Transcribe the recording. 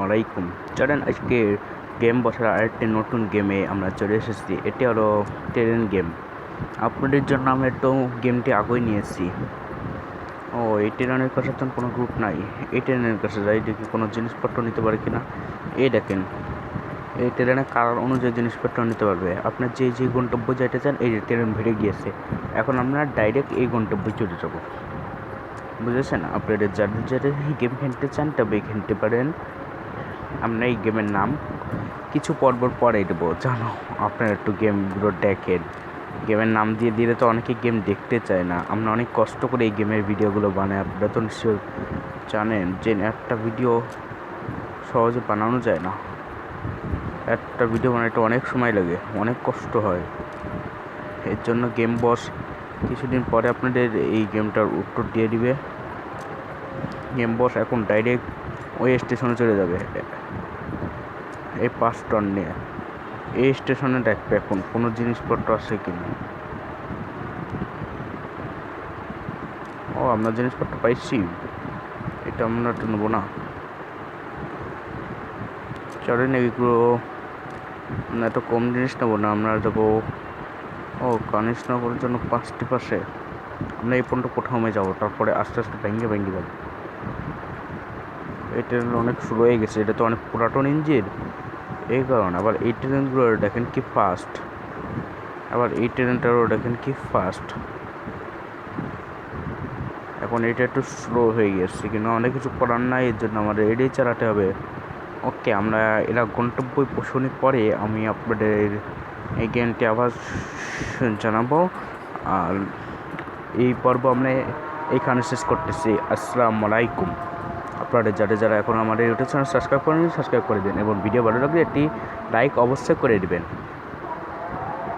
আলাইকুম। চলেন আজকে গেম বসার আরেকটি নতুন গেমে আমরা চলে এসেছি। এটি হলো ট্রেন গেম। আপনাদের জন্য আমি একটু গেমটি আগেই নিয়েছি। এই ট্রেনের কাছে তো কোনো গ্রুপ নাই। এই ট্রেনের কাছে যাই দেখি কোনো জিনিসপত্র নিতে পারে কিনা। এই দেখেন, এই ট্রেনে কালার অনুযায়ী জিনিসপত্র নিতে পারবে। আপনার যে গন্তব্য যাইতে চান, এই ট্রেন ভিড়ে গিয়েছে। এখন আমরা ডাইরেক্ট এই গন্তব্যে চলে যাবো। বুঝেছেন? আপনাদের যাদের গেম খেলতে চান তবে খেলতে পারেন। আমরা এই গেমের নাম কিছু পর্ব পরে দেবো, জানো আপনারা একটু গেমগুলো দেখেন। গেমের নাম দিয়ে দিলে তো অনেকে গেম দেখতে চায় না। আমরা অনেক কষ্ট করে এই গেমের ভিডিওগুলো বানাই। আপনারা তো নিশ্চয়ই জানেন যে একটা ভিডিও সহজে বানানো যায় না। একটা ভিডিও বানাতে অনেক সময় লাগে, অনেক কষ্ট হয়। এর জন্য গেম বস কিছুদিন পরে আপনাদের এই গেমটার উত্তর দিয়ে দিবে। গেম বস এখন ডাইরেক্ট ওই স্টেশনে চলে যাবে, এই 5 টন নিয়ে। এই স্টেশনে দেখবে এখন কোনো জিনিসপত্র আছে কিনা। আমরা জিনিসপত্র পাইছি, এটা আমরা তো নেবো না। চলেন এগুলো না, এত কম জিনিস নেবো না। আমরা যাবো কানিশনগরের জন্য 5টি পাশে। আমরা এই পর্যন্ত প্রথমে যাবো, তারপরে আস্তে আস্তে ভেঙে যাবো। এই ট্রেন অনেক শুরু হয়ে গেছে, এটা তো অনেক পুরাতন ইঞ্জিন, এই কারণে। আবার এই ট্রেনগুলো দেখেন কি ফাস্ট, আবার এই ট্রেনটারও দেখেন কি ফাস্ট। এখন এটা একটু স্লো হয়ে গেছে, কিন্তু অনেক কিছু করার নাই, এর জন্য আমাদের এটাই চালাতে হবে। ওকে, আমরা এরা গন্তব্য পৌঁছানোর পরে আমি আপনাদের এই গেমটি আবার জানাবো। আর এই পর্ব আমরা এইখানে শেষ করতেছি। আসসালামু আলাইকুম। আপনাদের যারা এখন আমাদের ইউটিউব চ্যানেল সাবস্ক্রাইব করেন, সাবস্ক্রাইব করে দিন এবং ভিডিও ভালো লাগলে একটি লাইক অবশ্যই করে দেবেন।